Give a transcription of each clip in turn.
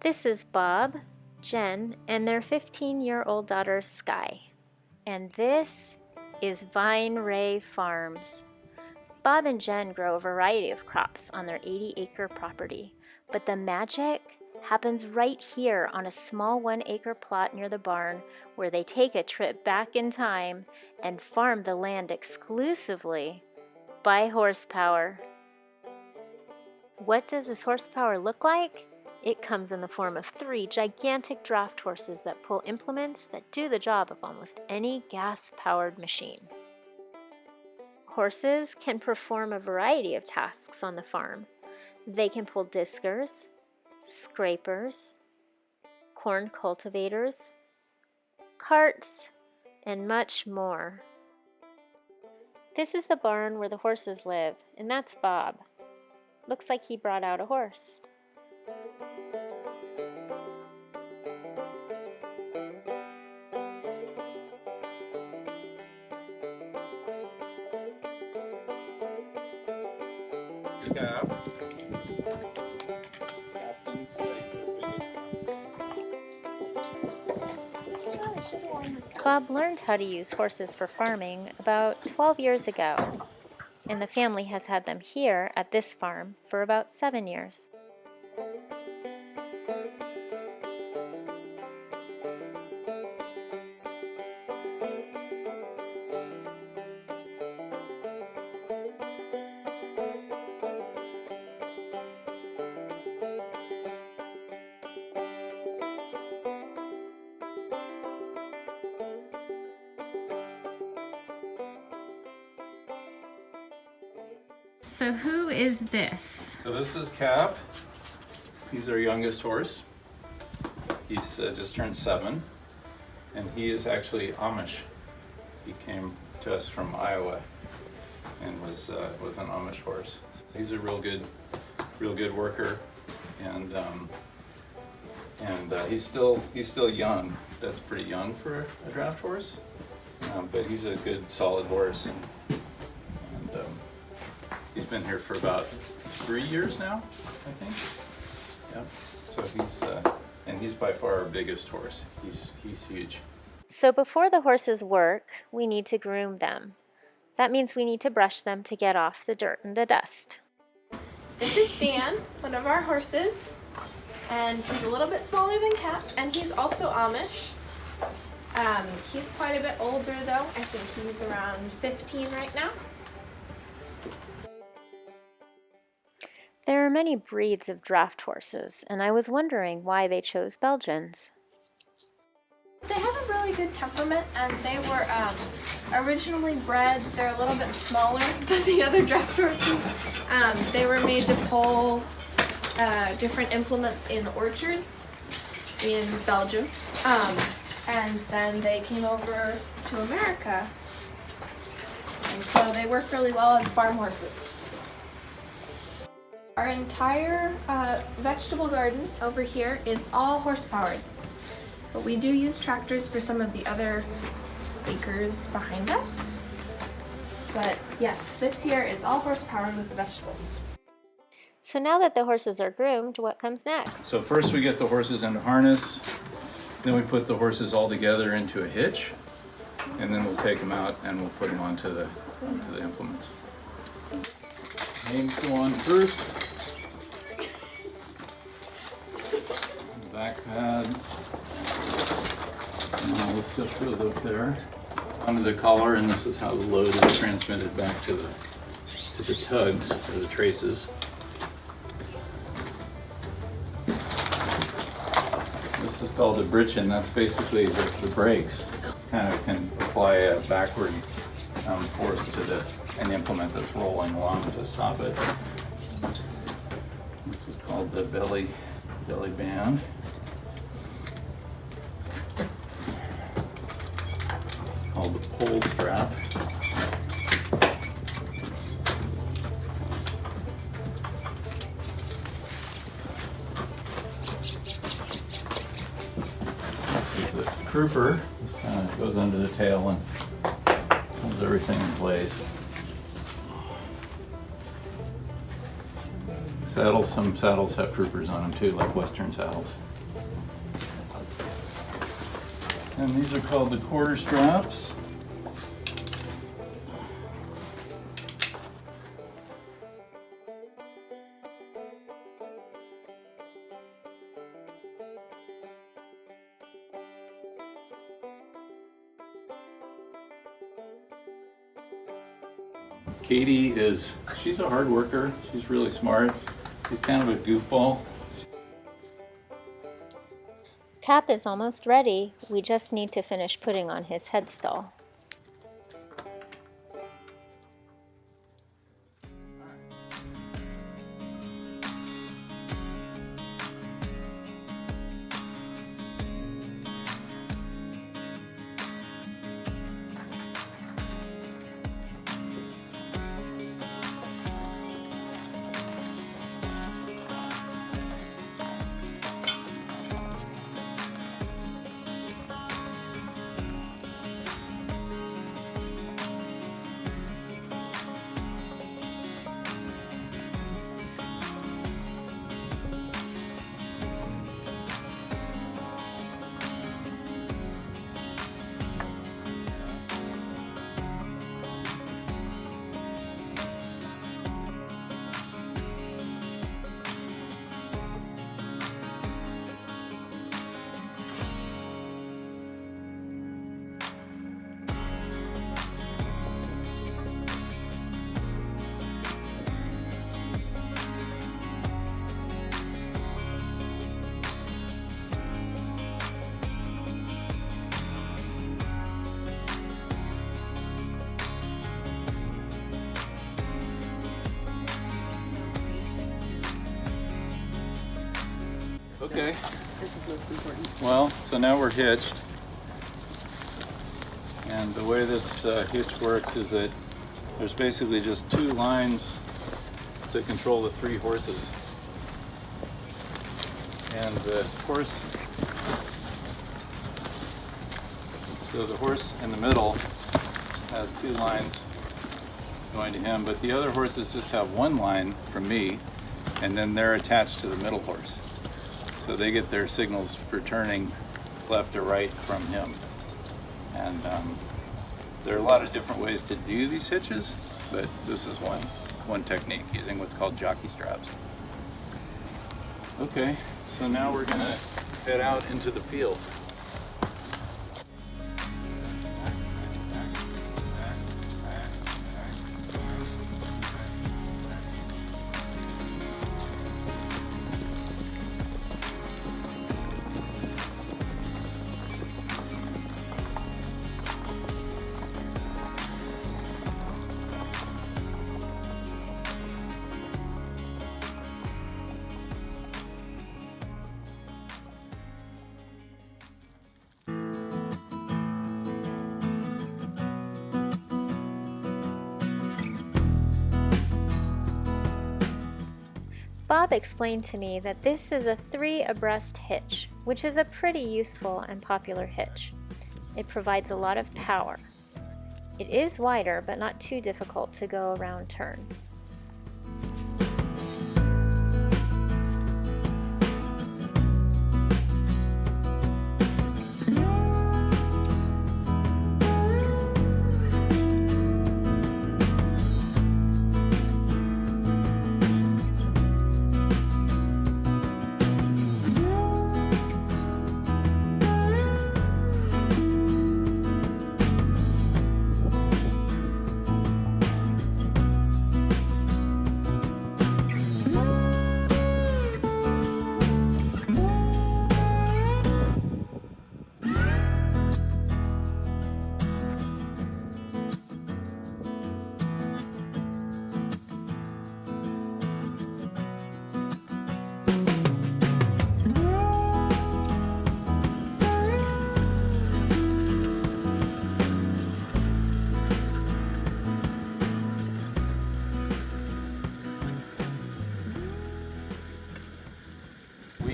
This is Bob, Jen, and their 15-year-old daughter, Skye. And this is Vine Ray Farms. Bob and Jen grow a variety of crops on their 80-acre property, but the magic happens right here on a small 1-acre plot near the barn where they take a trip back in time and farm the land exclusively by horsepower. What does this horsepower look like? It comes in the form of 3 gigantic draft horses that pull implements that do the job of almost any gas-powered machine. Horses can perform a variety of tasks on the farm. They can pull diskers, scrapers, corn cultivators, carts, and much more. This is the barn where the horses live, and that's Bob. Looks like he brought out a horse. Bob learned how to use horses for farming about 12 years ago, and the family has had them here at this farm for about 7 years. So who is this? So this is Cap. He's our youngest horse. He's just turned 7, and he is actually Amish. He came to us from Iowa and was an Amish horse. He's a real good worker, and he's still young. That's pretty young for a draft horse, but he's a good solid horse. And he's been here for about 3 years now, I think. Yeah. So he's by far our biggest horse. He's huge. So before the horses work, we need to groom them. That means we need to brush them to get off the dirt and the dust. This is Dan, one of our horses, and he's a little bit smaller than Cap, and he's also Amish. He's quite a bit older though. I think he's around 15 right now. There are many breeds of draft horses, and I was wondering why they chose Belgians. They have a really good temperament, and they were originally bred. They're a little bit smaller than the other draft horses. They were made to pull different implements in orchards in Belgium, and then they came over to America, and so they work really well as farm horses. Our entire vegetable garden over here is all horse-powered, but we do use tractors for some of the other acres behind us. But yes, this year it's all horse-powered with the vegetables. So now that the horses are groomed, what comes next? So first we get the horses into harness, then we put the horses all together into a hitch, and then we'll take them out and we'll put them onto the implements. Names go on first. Back pad. The stuff goes up there onto the collar, and this is how the load is transmitted back to the tugs or the traces. This is called a britchin. That's basically the brakes. Kind of can apply a backward force to an implement that's rolling along to stop it. This is called the belly band. It's called the pole strap. This is the crooper. This kind of goes under the tail and holds everything in place. Saddles, some saddles have croopers on them too, like Western saddles. And these are called the quarter straps. Katie she's a hard worker. She's really smart. She's kind of a goofball. Cap is almost ready. We just need to finish putting on his headstall. Okay. This is most important. Well, so now we're hitched. And the way this hitch works is that there's basically just two lines to control the three horses. And the horse, so the horse in the middle has two lines going to him, but the other horses just have one line from me, and then they're attached to the middle horse. So they get their signals for turning left or right from him. And there are a lot of different ways to do these hitches, but this is one technique, using what's called jockey straps. Okay, so now we're gonna head out into the field. Bob explained to me that this is a 3-abreast hitch, which is a pretty useful and popular hitch. It provides a lot of power. It is wider, but not too difficult to go around turns.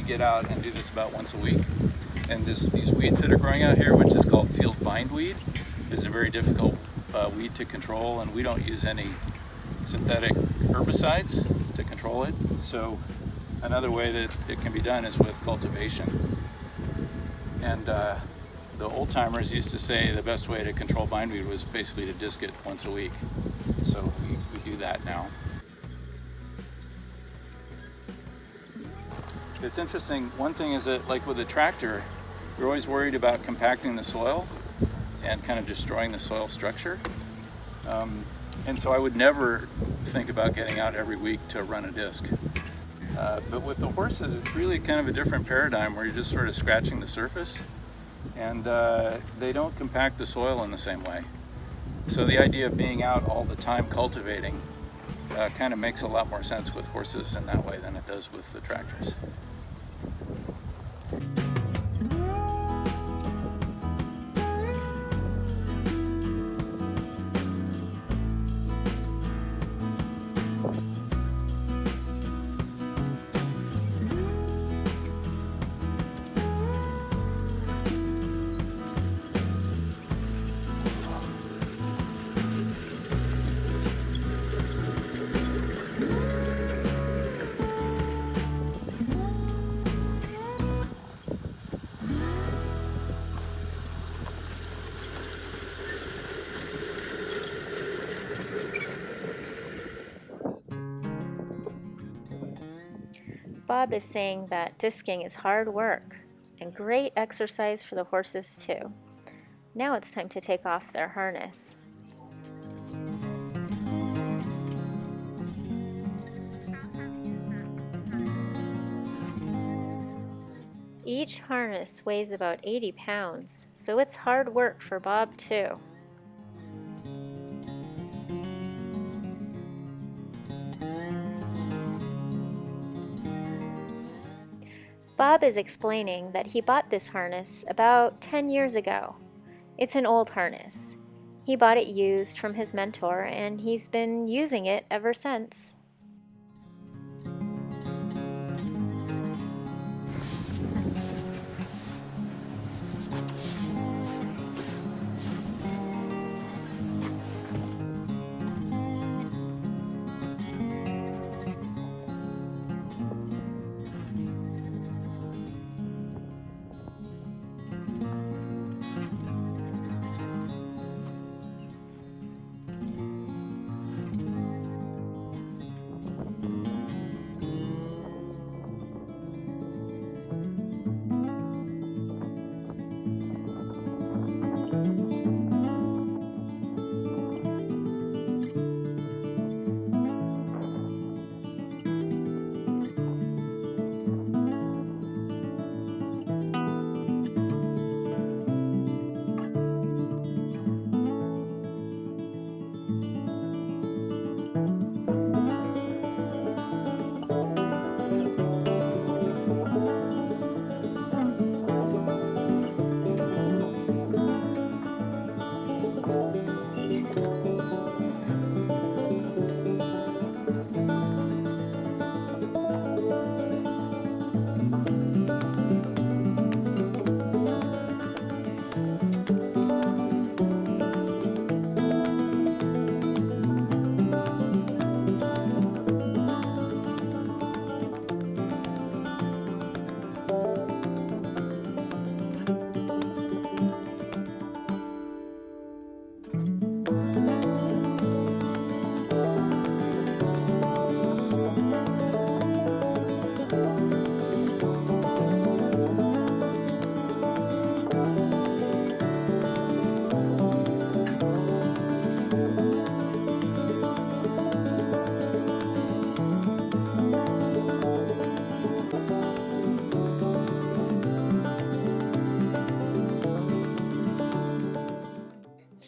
Get out and do this about once a week. And these weeds that are growing out here, which is called field bindweed, is a very difficult weed to control, and we don't use any synthetic herbicides to control it. So another way that it can be done is with cultivation. And the the old timers used to say the best way to control bindweed was basically to disc it once a week. So we do that now. It's interesting, one thing is that like with a tractor, you're always worried about compacting the soil and kind of destroying the soil structure. And so I would never think about getting out every week to run a disc. But with the horses, it's really kind of a different paradigm where you're just sort of scratching the surface, and they don't compact the soil in the same way. So the idea of being out all the time cultivating kind of makes a lot more sense with horses in that way than it does with the tractors. Bob is saying that disking is hard work and great exercise for the horses too. Now it's time to take off their harness. Each harness weighs about 80 pounds, so it's hard work for Bob too. Bob is explaining that he bought this harness about 10 years ago. It's an old harness. He bought it used from his mentor, and he's been using it ever since.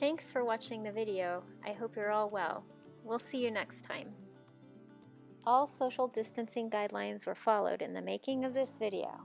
Thanks for watching the video. I hope you're all well. We'll see you next time. All social distancing guidelines were followed in the making of this video.